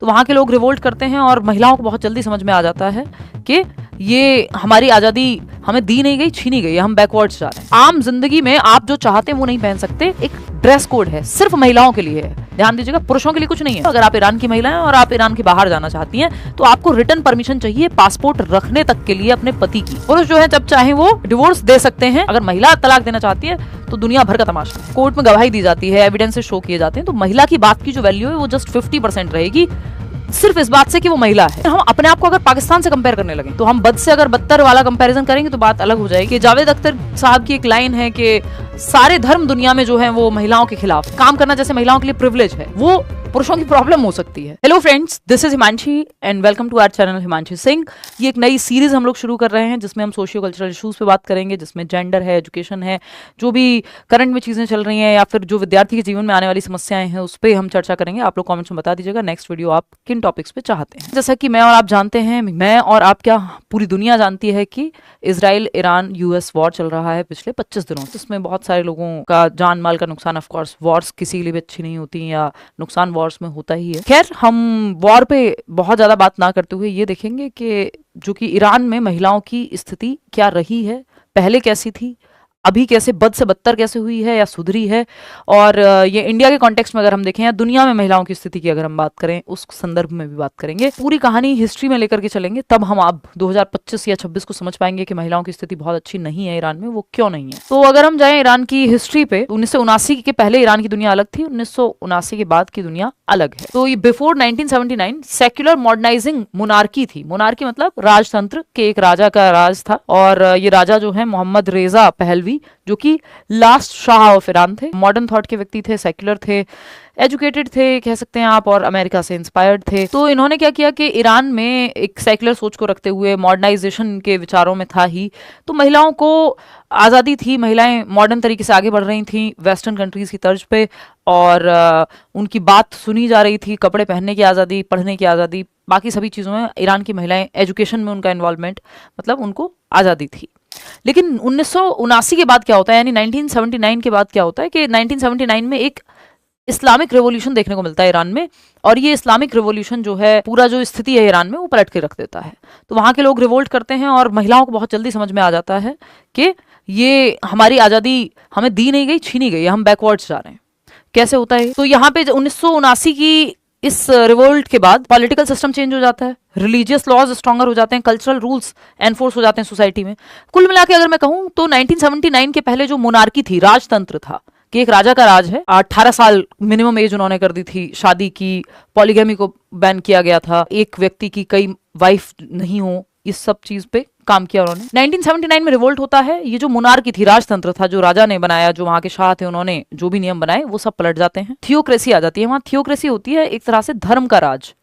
तो वहाँ के लोग रिवोल्ट करते हैं और महिलाओं को बहुत जल्दी समझ में आ जाता है कि ये हमारी आज़ादी हमें दी नहीं गई, छीनी गई है, हम बैकवर्ड्स जा रहे हैं। आम जिंदगी में आप जो चाहते हैं वो नहीं पहन सकते। एक ड्रेस कोड है, सिर्फ महिलाओं के लिए है, ध्यान दीजिएगा, पुरुषों के लिए कुछ नहीं है। अगर आप ईरान की महिला हैं और आप ईरान के बाहर जाना चाहती हैं तो आपको रिटर्न परमिशन चाहिए पासपोर्ट रखने तक के लिए अपने पति की। पुरुष जो है जब चाहे वो डिवोर्स दे सकते हैं। अगर महिला तलाक देना चाहती है तो दुनिया भर का तमाशा है। कोर्ट में गवाही दी जाती है, एविडेंसेस शो किए जाते हैं। तो महिला की बात की जो वैल्यू है वो जस्ट 50% रहेगी, सिर्फ इस बात से कि वो महिला है। हम अपने आप को अगर पाकिस्तान से कंपेयर करने लगे तो हम बद से अगर बदतर वाला कंपैरिजन करेंगे तो बात अलग हो जाएगी। जावेद अख्तर साहब की एक लाइन है कि सारे धर्म दुनिया में जो है वो महिलाओं के खिलाफ काम करना जैसे महिलाओं के लिए प्रिविलेज है, वो पुरुषों की प्रॉब्लम हो सकती है। Hello friends, this is Himanshi and welcome to our channel Himanshi Singh. ये एक नई सीरीज हम लोग शुरू कर रहे हैं जिसमें हम सोशियो कल्चरल इश्यूज पे बात करेंगे, जिसमें जेंडर है, एजुकेशन है, जो भी करंट में चीजें चल रही हैं या फिर जो विद्यार्थी के जीवन में आने वाली समस्याएं हैं उस पर हम चर्चा करेंगे। आप लोग कॉमेंट्स में बता दीजिएगा नेक्स्ट वीडियो आप किन टॉपिक्स पे चाहते हैं। जैसा कि मैं और आप जानते हैं, मैं और आप क्या पूरी दुनिया जानती है कि इजराइल ईरान यूएस वॉर चल रहा है पिछले 25 दिनों से। इसमें बहुत सारे लोगों का जान माल का नुकसान, ऑफ कोर्स वॉर्स किसी के लिए भी अच्छी नहीं होती या नुकसान वॉर्स में होता ही है। खैर, हम वॉर पे बहुत ज्यादा बात ना करते हुए ये देखेंगे कि जो कि ईरान में महिलाओं की स्थिति क्या रही है, पहले कैसी थी, अभी कैसे बद से बदतर कैसे हुई है या सुधरी है, और ये इंडिया के कॉन्टेक्स्ट में अगर हम देखें या दुनिया में महिलाओं की स्थिति की अगर हम बात करें उस संदर्भ में भी बात करेंगे। पूरी कहानी हिस्ट्री में लेकर के चलेंगे, तब हम अब 2025 या 26 को समझ पाएंगे कि महिलाओं की स्थिति बहुत अच्छी नहीं है ईरान में, वो क्यों नहीं है। तो अगर हम जाएं ईरान की हिस्ट्री पे, 1979 के पहले ईरान की दुनिया अलग थी, 1979 के बाद की दुनिया अलग है। तो ये बिफोर 1979 सेक्युलर मॉडर्नाइजिंग मोनार्की थी। मोनार्की मतलब राजतंत्र के एक राजा का राज था, और ये राजा जो है मोहम्मद रेजा पहलवी, जो कि लास्ट शाह ऑफ ईरान थे। मॉडर्न थॉट के व्यक्ति थे, सेक्युलर थे, एजुकेटेड थे कह सकते हैं आप, और अमेरिका से इंस्पायर्ड थे। तो इन्होंने क्या किया कि ईरान में एक सेक्युलर सोच को रखते हुए, मॉडर्नाइजेशन के विचारों में था ही, तो महिलाओं को आज़ादी थी, महिलाएं मॉडर्न तरीके से आगे बढ़ रही थी वेस्टर्न कंट्रीज की तर्ज पे, और उनकी बात सुनी जा रही थी। कपड़े पहनने की आज़ादी, पढ़ने की आज़ादी, बाकी सभी चीज़ों में ईरान की महिलाएं, एजुकेशन में उनका इन्वॉल्वमेंट, मतलब उनको आज़ादी थी। लेकिन 1979 के बाद क्या होता है, यानी 1979 के बाद क्या होता है कि 1979 में एक इस्लामिक रेवोल्यूशन देखने को मिलता है ईरान में, और ये इस्लामिक रेवोल्यूशन जो है पूरा जो स्थिति है ईरान में वो पलट के रख देता है। तो वहाँ के लोग रिवोल्ट करते हैं और महिलाओं को बहुत जल्दी समझ में आ जाता है कि ये हमारी आज़ादी हमें दी नहीं गई, छीनी गई है, हम बैकवर्ड्स जा रहे हैं। कैसे होता है? तो यहाँ पे 1979 की इस रिवोल्ट के बाद पॉलिटिकल सिस्टम चेंज हो जाता है, रिलीजियस लॉज स्ट्रॉन्गर हो जाते हैं, कल्चरल रूल्स एनफोर्स हो जाते हैं सोसाइटी में। कुल मिला के अगर मैं कहूँ तो 1979 के पहले जो मोनार्की थी, राजतंत्र था कि एक राजा का राज है, 18 साल मिनिमम एज उन्होंने कर दी थी शादी की, पॉलीगैमी को बैन किया गया था, एक व्यक्ति की कई वाइफ नहीं हो, इस सब चीज पे काम किया उन्होंने। 1979 में रिवोल्ट होता है। ये जो मोनार्की थी, राजतंत्र था जो राजा ने बनाया, जो वहां के शाह थे उन्होंने जो भी नियम बनाए वो सब पलट जाते हैं। थियोक्रेसी आ जाती है वहां। थियोक्रेसी होती है एक तरह से धर्म का राज।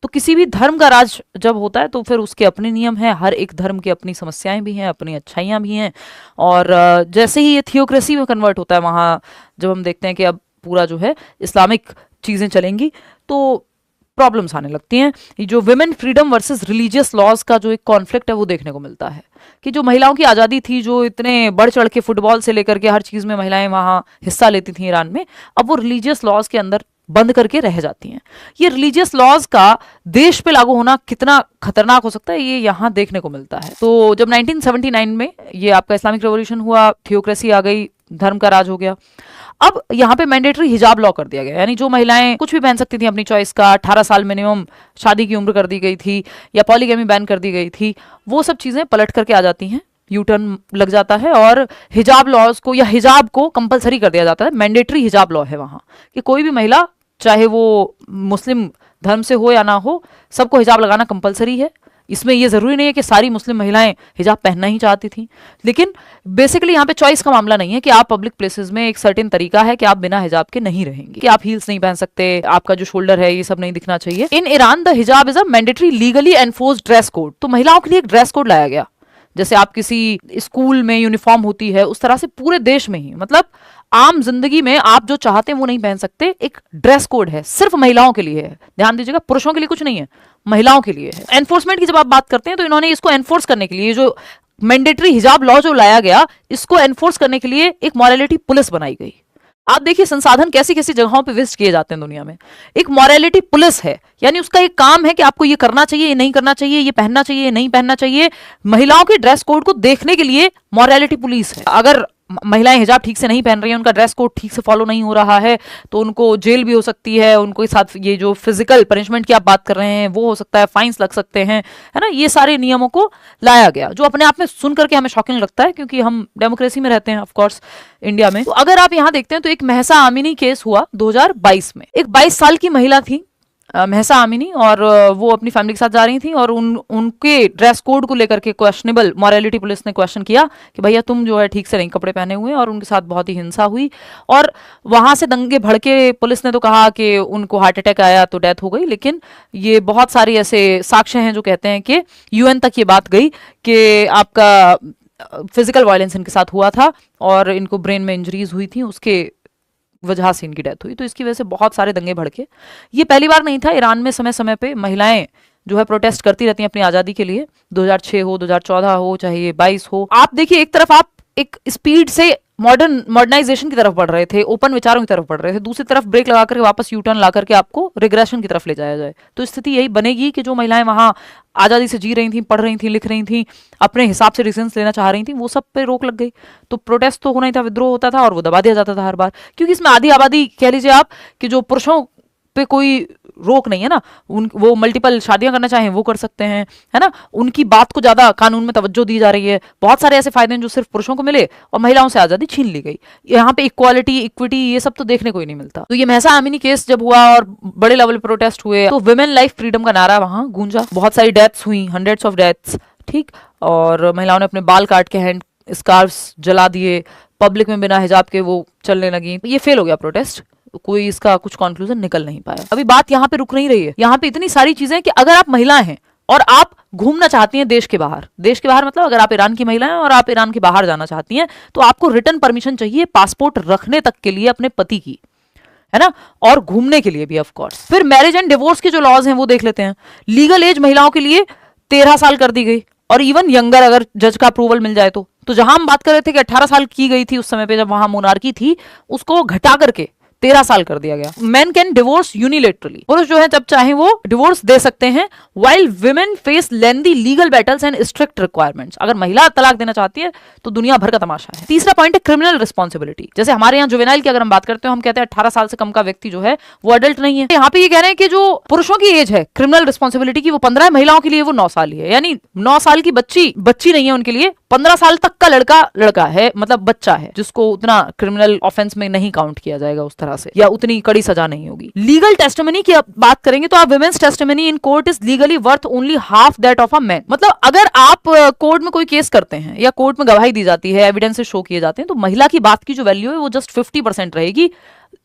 तो किसी भी धर्म का राज जब होता है तो फिर उसके अपने नियम हैं, हर एक धर्म की अपनी समस्याएं भी हैं, अपनी अच्छाइयां भी हैं, और जैसे ही ये थियोक्रेसी में कन्वर्ट होता है वहां, जब हम देखते हैं कि अब पूरा जो है इस्लामिक चीजें चलेंगी तो प्रॉब्लम्स आने लगती हैं। ये जो women freedom versus religious laws का जो एक कॉन्फ्लिक्ट है वो देखने को मिलता है कि जो महिलाओं की आज़ादी थी, जो इतने बढ़ चढ़ के फुटबॉल से लेकर के हर चीज़ में महिलाएं वहाँ हिस्सा लेती थी ईरान में, अब वो रिलीजियस लॉज के अंदर बंद करके रह जाती हैं। ये रिलीजियस लॉज का देश पे लागू होना कितना खतरनाक हो सकता है ये यहाँ देखने को मिलता है। तो जब 1979 में ये आपका इस्लामिक रेवोल्यूशन हुआ, थियोक्रेसी आ गई, धर्म का राज हो गया, अब यहाँ पे मैंडेटरी हिजाब लॉ कर दिया गया, यानी जो महिलाएं कुछ भी पहन सकती थी अपनी चॉइस का, 18 साल मिनिमम शादी की उम्र कर दी गई थी, या पॉलीगैमी बैन कर दी गई थी, वो सब चीजें पलट करके आ जाती हैं, यू टर्न लग जाता है, और हिजाब लॉज को या हिजाब को कंपलसरी कर दिया जाता है। मैंडेटरी हिजाब लॉ है वहाँ कि कोई भी महिला, चाहे वो मुस्लिम धर्म से हो या ना हो, सबको हिजाब लगाना कंपलसरी है। इसमें ये जरूरी नहीं है कि सारी मुस्लिम महिलाएं हिजाब पहनना ही चाहती थी, लेकिन बेसिकली यहाँ पे चॉइस का मामला नहीं है कि आप पब्लिक प्लेसेस में एक सर्टेन तरीका है कि आप बिना हिजाब के नहीं रहेंगे, कि आप हील्स नहीं पहन सकते, आपका जो शोल्डर है ये सब नहीं दिखना चाहिए। इन ईरान द हिजाब is a mandatory legally enforced dress code. तो महिलाओं के लिए एक ड्रेस कोड लाया गया, जैसे आप किसी स्कूल में यूनिफॉर्म होती है उस तरह से पूरे देश में ही, मतलब आम जिंदगी में आप जो चाहते हैं वो नहीं पहन सकते। एक ड्रेस कोड है, सिर्फ महिलाओं के लिए है, ध्यान दीजिएगा, पुरुषों के लिए कुछ नहीं है, महिलाओं के लिए है। एनफोर्समेंट की जब आप बात करते हैं तो इन्होंने इसको एनफोर्स करने के लिए, जो मैंडेटरी हिजाब लॉ जो लाया गया, इसको एनफोर्स करने के लिए एक मॉरलिटी पुलिस बनाई गई। आप देखिए संसाधन कैसी कैसी जगहों पे वेस्ट किए जाते हैं दुनिया में। एक मॉरलिटी पुलिस है, यानी उसका एक काम है कि आपको ये करना चाहिए, ये नहीं करना चाहिए, ये पहनना चाहिए, ये नहीं पहनना चाहिए। महिलाओं के ड्रेस कोड को देखने के लिए मॉरलिटी पुलिस है। अगर महिलाएं हिजाब ठीक से नहीं पहन रही हैं, उनका ड्रेस कोड ठीक से फॉलो नहीं हो रहा है, तो उनको जेल भी हो सकती है, उनको साथ ये जो फिजिकल पनिशमेंट की आप बात कर रहे हैं वो हो सकता है, फाइन्स लग सकते हैं, है ना। ये सारे नियमों को लाया गया, जो अपने आप में सुन करके हमें शॉकिंग लगता है, क्योंकि हम डेमोक्रेसी में रहते हैं ऑफ कोर्स इंडिया में। तो अगर आप यहाँ देखते हैं तो एक महसा आमिनी केस हुआ 2022 में। एक 22 साल की महिला थी महसा आमिनी, और वो अपनी फैमिली के साथ जा रही थी, और उनके ड्रेस कोड को लेकर के क्वेश्चनेबल मॉरलिटी पुलिस ने क्वेश्चन किया कि भैया तुम जो है ठीक से नहीं कपड़े पहने हुए हैं, और उनके साथ बहुत ही हिंसा हुई। और वहां से दंगे भड़के, पुलिस ने तो कहा कि उनको हार्ट अटैक आया तो डेथ हो गई, लेकिन ये बहुत सारी ऐसे साक्ष्य हैं जो कहते हैं कि यूएन तक ये बात गई कि आपका फिजिकल वायलेंस इनके साथ हुआ था और इनको ब्रेन में इंजरीज हुई थी, उसके वजह से इनकी डेथ हुई। तो इसकी वजह से बहुत सारे दंगे भड़के। ये पहली बार नहीं था, ईरान में समय समय पे महिलाएं जो है प्रोटेस्ट करती रहती हैं अपनी आज़ादी के लिए, 2006 हो, 2014 हो, चाहे ये 22 हो। आप देखिए, एक तरफ आप एक स्पीड से मॉडर्नाइजेशन की तरफ बढ़ रहे थे, ओपन विचारों की तरफ बढ़ रहे थे, दूसरी तरफ ब्रेक लगा करके वापस यू टर्न ला करके आपको रिग्रेशन की तरफ ले जाया जाए। तो स्थिति यही बनेगी कि जो महिलाएं वहां आज़ादी से जी रही थी, पढ़ रही थी, लिख रही थी, अपने हिसाब से डिसीजंस लेना चाह रही थी, वो सब पे रोक लग गई। तो प्रोटेस्ट तो होना ही था, विद्रोह होता था, और वो दबा दिया जाता था हर बार, क्योंकि इसमें आधी आबादी कह लीजिए आप कि जो पुरुषों पे कोई रोक नहीं है ना, वो मल्टीपल शादियां करना चाहें वो कर सकते हैं, है ना। उनकी बात को ज्यादा कानून में तवज्जो दी जा रही है। बहुत सारे ऐसे फायदे हैं जो सिर्फ पुरुषों को मिले, और महिलाओं से आजादी छीन ली गई। यहाँ पे इक्वालिटी, इक्विटी, ये सब तो देखने को ही नहीं मिलता। तो ये महसा आमिनी केस जब हुआ और बड़े लेवल पे प्रोटेस्ट हुए, तो वुमेन लाइफ फ्रीडम का नारा वहां गूंजा। बहुत सारी डेथ्स हुई, हंड्रेड्स ऑफ डेथ्स, ठीक। और महिलाओं ने अपने बाल काट के हैंड स्कार्फ्स जला दिए, पब्लिक में बिना हिजाब के वो चलने लगी। ये फेल हो गया प्रोटेस्ट, कोई इसका कुछ कंक्लूजन निकल नहीं पाया। अभी बात यहाँ पे रुक नहीं रही है, यहाँ पे इतनी सारी चीजें कि अगर आप महिलाएं हैं और आप घूमना चाहती हैं देश के बाहर मतलब अगर आप ईरान की महिला हैं और आप ईरान के बाहर जाना चाहती हैं, तो आपको रिटर्न परमिशन चाहिए पासपोर्ट रखने तक के लिए अपने पति की, है ना, और घूमने के लिए भी ऑफ कोर्स। फिर मैरिज एंड डिवोर्स के जो लॉज हैं वो देख लेते हैं। लीगल एज महिलाओं के लिए 13 साल कर दी गई, और इवन यंगर अगर जज का अप्रूवल मिल जाए तो जहां हम बात कर रहे थे कि 18 साल की गई थी उस समय पे जब वहां मोनार्की थी, उसको घटा करके 13 साल कर दिया गया। मैन कैन डिवोर्स यूनिलेटरली, पुरुष जो है जब चाहे वो डिवोर्स दे सकते हैं, while women face lengthy legal battles and strict requirements. अगर महिला तलाक देना चाहती है तो दुनिया भर का तमाशा है। तीसरा पॉइंट है क्रिमिनल रिस्पॉन्सिबिलिटी। जैसे हमारे यहाँ जुवेनाइल की अगर हम बात करते हैं, हम कहते हैं 18 साल से कम का व्यक्ति जो है वो अडल्ट नहीं है। यहाँ पे ये कह रहे हैं कि जो पुरुषों की एज है क्रिमिनल रिस्पॉन्सिबिलिटी की वो 15 है, महिलाओं के लिए वो 9 साल ही है। यानी 9 साल की बच्ची नहीं है उनके लिए, 15 साल तक का लड़का है, मतलब बच्चा है, जिसको उतना क्रिमिनल ऑफेंस में नहीं काउंट किया जाएगा उस तरह से, या उतनी कड़ी सजा नहीं होगी। लीगल टेस्टिमनी की बात करेंगे तो आप women's testimony in court is legally worth only half that of a man. मतलब अगर आप कोर्ट में कोई केस करते हैं या कोर्ट में गवाही दी जाती है, एविडेंसेस शो किए जाते हैं, तो महिला की बात की जो वैल्यू है वो जस्ट 50% रहेगी,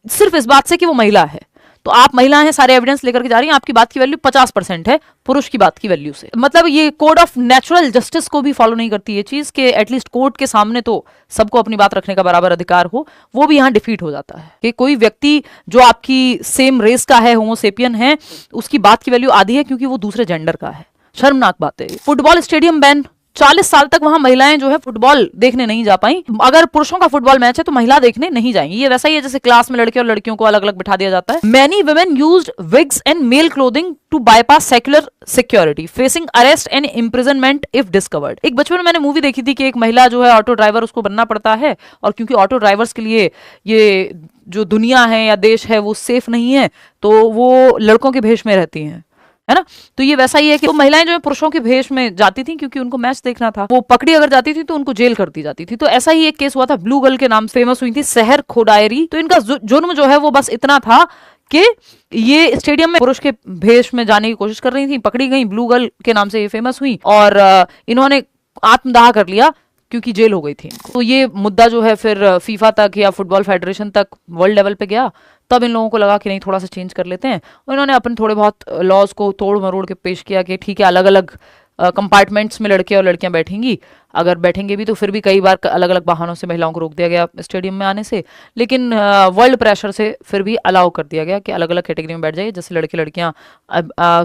सिर्फ इस बात से कि वो महिला है। तो आप महिला हैं, सारे एविडेंस लेकर के जा रही हैं, आपकी बात की वैल्यू 50% है पुरुष की बात की वैल्यू से। मतलब ये कोड ऑफ नेचुरल जस्टिस को भी फॉलो नहीं करती ये चीज कि एटलीस्ट कोर्ट के सामने तो सबको अपनी बात रखने का बराबर अधिकार हो, वो भी यहाँ डिफीट हो जाता है कि कोई व्यक्ति जो आपकी सेम रेस का है, होमोसेपियन है, उसकी बात की वैल्यू आधी है क्योंकि वो दूसरे जेंडर का है। शर्मनाक बात है। फुटबॉल स्टेडियम बैन, 40 साल तक वहां महिलाएं जो है फुटबॉल देखने नहीं जा पाई। अगर पुरुषों का फुटबॉल मैच है तो महिला देखने नहीं जाएंगी। ये वैसा ही है जैसे क्लास में लड़के और लड़कियों को अलग अलग बिठा दिया जाता है। Many women used wigs and male clothing to bypass secular security, facing arrest and imprisonment if discovered. एक बचपन में मैंने मूवी देखी थी कि एक महिला जो है ऑटो ड्राइवर, उसको बनना पड़ता है, और क्योंकि ऑटो ड्राइवर्स के लिए ये जो दुनिया है या देश है वो सेफ नहीं है, तो वो लड़कों के भेष में रहती हैं, है ना। तो ये वैसा ही है कि तो महिलाएं जो है पुरुषों के भेष में जाती थी क्योंकि उनको मैच देखना था। वो पकड़ी अगर जाती थी तो उनको जेल कर दी जाती थी। तो ऐसा ही एक केस हुआ था, ब्लू गर्ल के नाम से फेमस हुई थी सहर खोडायरी। तो इनका जुर्म जो है वो बस इतना था कि ये स्टेडियम में पुरुष के भेष में जाने की कोशिश कर रही थी, पकड़ी गई, ब्लू गर्ल के नाम से ये फेमस हुई, और इन्होंने आत्मदाह कर लिया क्योंकि जेल हो गई थी। तो ये मुद्दा जो है फिर फीफा तक या फुटबॉल फेडरेशन तक वर्ल्ड लेवल पे गया। तब इन लोगों को लगा कि नहीं, थोड़ा सा चेंज कर लेते हैं, और इन्होंने अपने थोड़े बहुत लॉज को तोड़ मरोड़ के पेश किया कि ठीक है, अलग अलग कंपार्टमेंट्स में लड़के और लड़कियां बैठेंगी, अगर बैठेंगे भी तो फिर भी कई बार अलग अलग बहानों से महिलाओं को रोक दिया गया स्टेडियम में आने से, लेकिन वर्ल्ड प्रेशर से फिर भी अलाउ कर दिया गया कि अलग अलग कैटेगरी में बैठ जाइए। जैसे लड़के लड़कियां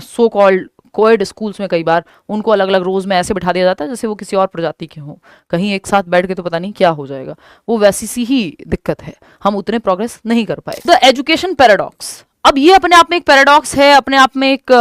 सो कॉल्ड कोएड स्कूल्स में कई बार उनको अलग अलग रोज में ऐसे बिठा दिया जाता है जैसे वो किसी और प्रजाति के हों, कहीं एक साथ बैठ के तो पता नहीं क्या हो जाएगा। वो वैसी सी ही दिक्कत है, हम उतने प्रोग्रेस नहीं कर पाए। द एजुकेशन पैराडॉक्स, अब ये अपने आप में एक पैराडॉक्स है, अपने आप में एक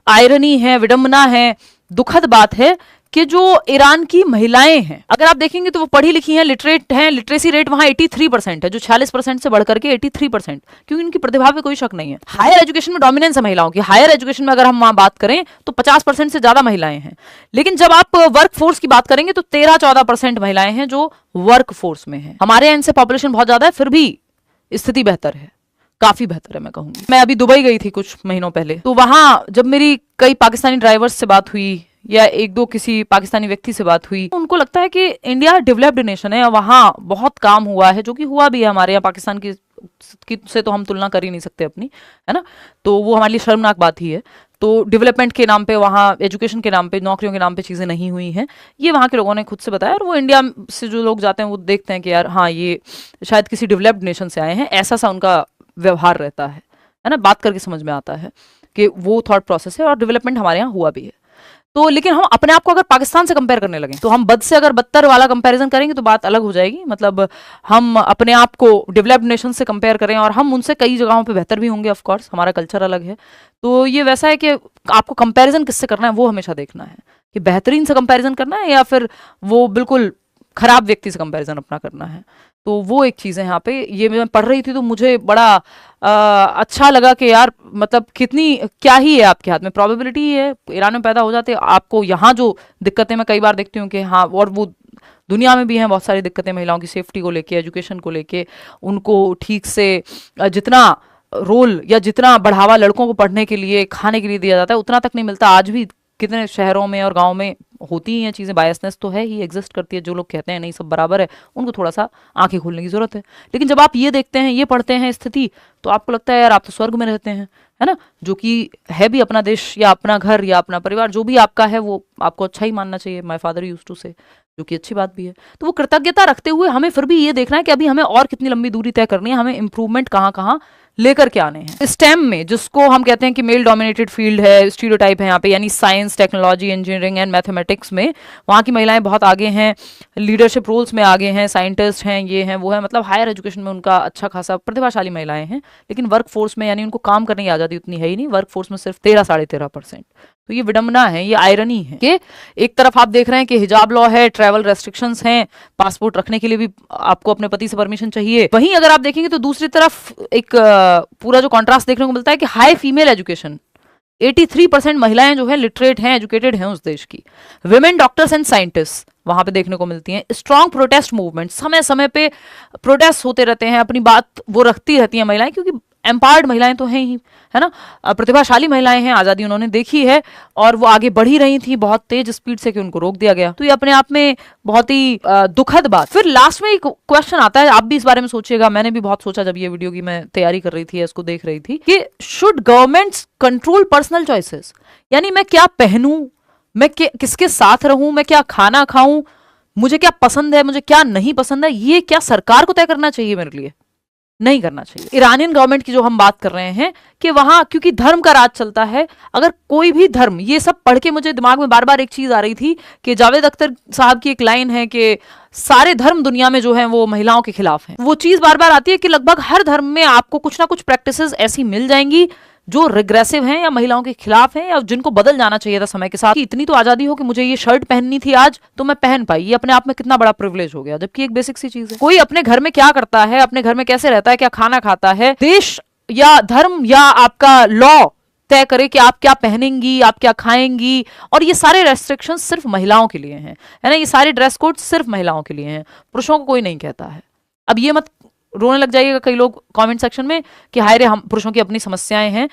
आयरनी है, विडंबना है, दुखद बात है कि जो ईरान की महिलाएं हैं, अगर आप देखेंगे तो वो पढ़ी लिखी हैं, लिटरेट हैं, लिटरेसी रेट वहां 83% है, जो 46% से बढ़कर के 83%, क्योंकि उनकी प्रतिभा पे कोई शक नहीं है। हायर एजुकेशन में डोमिनेंस है महिलाओं की, हायर एजुकेशन में अगर हम वहां बात करें तो 50% से ज्यादा महिलाएं हैं। लेकिन जब आप वर्क फोर्स की बात करेंगे तो 13-14% महिलाएं हैं जो वर्क फोर्स में है। हमारे यहाँ इनसे पॉपुलेशन बहुत ज्यादा है, फिर भी स्थिति बेहतर है, काफी बेहतर है मैं कहूंगी। मैं अभी दुबई गई थी कुछ महीनों पहले, तो वहां जब मेरी कई पाकिस्तानी ड्राइवर्स से बात हुई या एक दो किसी पाकिस्तानी व्यक्ति से बात हुई, उनको लगता है कि इंडिया डेवलप्ड नेशन है, वहां बहुत काम हुआ है, जो कि हुआ भी है। हमारे यहाँ पाकिस्तान की से तो हम तुलना कर ही नहीं सकते अपनी, है ना, तो वो हमारे लिए शर्मनाक बात ही है। तो डेवलपमेंट के नाम पे, वहाँ एजुकेशन के नाम पे, नौकरियों के नाम पे चीज़ें नहीं हुई हैं, ये वहाँ के लोगों ने खुद से बताया। और वो इंडिया से जो लोग जाते हैं वो देखते हैं कि यार हाँ, ये शायद किसी डेवलप्ड नेशन से आए हैं, ऐसा सा उनका व्यवहार रहता है ना, बात करके समझ में आता है कि वो थॉट प्रोसेस है और डेवलपमेंट हमारे यहाँ हुआ भी है। तो लेकिन हम अपने आप को अगर पाकिस्तान से कंपेयर करने लगे तो हम बद से अगर बदतर वाला कंपैरिजन करेंगे तो बात अलग हो जाएगी। मतलब हम अपने आप को डेवलप्ड नेशन से कंपेयर करें और हम उनसे कई जगहों पे बेहतर भी होंगे, ऑफ कोर्स हमारा कल्चर अलग है। तो ये वैसा है कि आपको कंपैरिजन किससे करना है वो हमेशा देखना है, कि बेहतरीन से कंपैरिजन करना है या फिर वो बिल्कुल खराब व्यक्ति से कंपैरिजन अपना करना है। तो वो एक चीज़ है यहाँ पे। ये मैं पढ़ रही थी तो मुझे बड़ा अच्छा लगा कि यार मतलब कितनी क्या ही है आपके हाथ में, प्रोबेबिलिटी है ईरान में पैदा हो जाते। आपको यहाँ जो दिक्कतें मैं कई बार देखती हूँ कि हाँ, और वो दुनिया में भी हैं बहुत सारी दिक्कतें महिलाओं की सेफ्टी को लेके, एजुकेशन को लेके, उनको ठीक से जितना रोल या जितना बढ़ावा लड़कों को पढ़ने के लिए, खाने के लिए दिया जाता है उतना तक नहीं मिलता। आज भी कितने शहरों में और गाँव में होती ही हैं चीज़ें, बायसनेस तो है ही, एग्जिस्ट करती है। जो लोग कहते हैं नहीं सब बराबर है, उनको थोड़ा सा आंखें खोलने की जरूरत है। लेकिन जब आप ये देखते हैं, ये पढ़ते हैं स्थिति, तो आपको लगता है यार आप तो स्वर्ग में रहते हैं, है ना, जो कि है भी अपना देश या अपना घर या अपना परिवार, जो भी आपका है वो आपको अच्छा ही मानना चाहिए। माय फादर यूज्ड टू से, जो कि अच्छी बात भी है। तो वो कृतज्ञता रखते हुए हमें फिर भी ये देखना है कि अभी हमें और कितनी लंबी दूरी तय करनी है, हमें इंप्रूवमेंट कहाँ कहाँ लेकर के आने हैं। स्टेम में, जिसको हम कहते हैं कि मेल डोमिनेटेड फील्ड है, स्टीरियोटाइप है यहाँ पे, यानी science, technology, engineering and mathematics में वहाँ की महिलाएं बहुत आगे हैं, लीडरशिप रोल्स में आगे हैं, साइंटिस्ट हैं, ये हैं वो है, मतलब हायर एजुकेशन में उनका अच्छा खासा प्रतिभाशाली महिलाएं हैं। लेकिन वर्क फोर्स में यानी उनको काम करने की आज़ादी उतनी है ही नहीं, वर्क फोर्स में सिर्फ 13-13.5%। तो ये विडंबना है, ये आयरनी है कि एक तरफ आप देख रहे हैं कि हिजाब लॉ है, ट्रैवल रेस्ट्रिक्शंस हैं, पासपोर्ट रखने के लिए भी आपको अपने पति से परमिशन चाहिए। वहीं अगर आप देखेंगे तो दूसरी तरफ एक पूरा जो कॉन्ट्रास्ट देखने को मिलता है कि हाई फीमेल एजुकेशन, 83% महिलाएं जो है लिटरेट हैं, एजुकेटेड हैं उस देश की। विमेन डॉक्टर्स एंड साइंटिस्ट वहां पे देखने को मिलती हैं। स्ट्रॉन्ग प्रोटेस्ट मूवमेंट, समय समय पे प्रोटेस्ट होते रहते हैं, अपनी बात वो रखती रहती हैं महिलाएं, क्योंकि एम्पावर्ड महिलाएं तो हैं ही, है ना, प्रतिभाशाली महिलाएं हैं, आज़ादी उन्होंने देखी है और वो आगे बढ़ ही रही थी बहुत तेज स्पीड से कि उनको रोक दिया गया। तो ये अपने आप में बहुत ही दुखद बात। फिर लास्ट में एक क्वेश्चन आता है, आप भी इस बारे में सोचिएगा, मैंने भी बहुत सोचा जब ये वीडियो की मैं तैयारी कर रही थी, इसको देख रही थी, कि should governments control personal choices, यानी मैं क्या पहनूं, मैं किसके साथ रहूं, मैं क्या खाना खाऊं, मुझे क्या पसंद है, मुझे क्या नहीं पसंद है, ये क्या सरकार को तय करना चाहिए मेरे लिए? नहीं करना चाहिए। ईरानियन गवर्नमेंट की जो हम बात कर रहे हैं कि वहां क्योंकि धर्म का राज चलता है, अगर कोई भी धर्म, ये सब पढ़ के मुझे दिमाग में बार बार एक चीज आ रही थी कि जावेद अख्तर साहब की एक लाइन है कि सारे धर्म दुनिया में जो है वो महिलाओं के खिलाफ हैं। वो चीज बार बार आती है कि लगभग हर धर्म में आपको कुछ ना कुछ प्रैक्टिसेस ऐसी मिल जाएंगी जो रिग्रेसिव हैं या महिलाओं के खिलाफ हैं या जिनको बदल जाना चाहिए था समय के साथ। कि इतनी तो आजादी हो कि मुझे ये शर्ट पहननी थी आज तो मैं पहन पाई, ये अपने आप में कितना बड़ा प्रिविलेज हो गया, जबकि एक बेसिक सी चीज है। कोई अपने घर में क्या करता है, अपने घर में कैसे रहता है, क्या खाना खाता है, देश या धर्म या आपका लॉ तय करे कि आप क्या पहनेंगी, आप क्या खाएंगी, और ये सारे रेस्ट्रिक्शंस सिर्फ महिलाओं के लिए हैं, है ना, ये सारे ड्रेस कोड सिर्फ महिलाओं के लिए हैं, पुरुषों को कोई नहीं कहता है। अब ये मत रोने लग जाइएगा कई लोग कमेंट सेक्शन में कि हाय रे हम पुरुषों की अपनी समस्याएं हैं।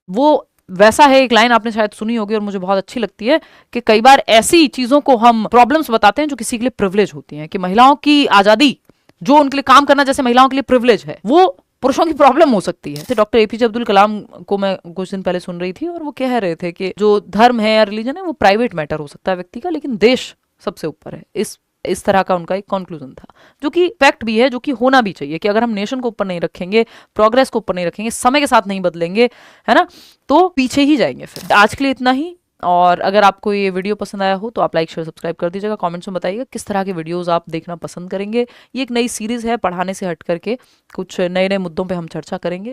वो वैसा है, एक लाइन आपने शायद सुनी होगी और मुझे बहुत अच्छी लगती है कि कई बार ऐसी चीजों को हम प्रॉब्लम्स बताते हैं जो किसी के लिए प्रिविलेज होती हैं, कि महिलाओं की आजादी जो उनके लिए काम करना जैसे महिलाओं के लिए प्रिविलेज है, वो पुरुषों की प्रॉब्लम हो सकती है। जैसे डॉक्टर एपीजे अब्दुल कलाम को मैं कुछ दिन पहले सुन रही थी और वो कह रहे थे कि जो धर्म है या रिलीजन है वो प्राइवेट मैटर हो सकता है व्यक्ति का, लेकिन देश सबसे ऊपर है, इस इस तरह का उनका एक कंक्लूजन था, जो कि फैक्ट भी है, जो कि होना भी चाहिए कि अगर हम नेशन को ऊपर नहीं रखेंगे, प्रोग्रेस को ऊपर नहीं रखेंगे, समय के साथ नहीं बदलेंगे, है ना, तो पीछे ही जाएंगे। फिर आज के लिए इतना ही। और अगर आपको ये वीडियो पसंद आया हो तो आप लाइक शेयर सब्सक्राइब कर दीजिएगा। कमेंट्स में बताइएगा किस तरह के वीडियोस आप देखना पसंद करेंगे। ये एक नई सीरीज है, पढ़ाने से हट करके कुछ नए नए मुद्दों पे हम चर्चा करेंगे।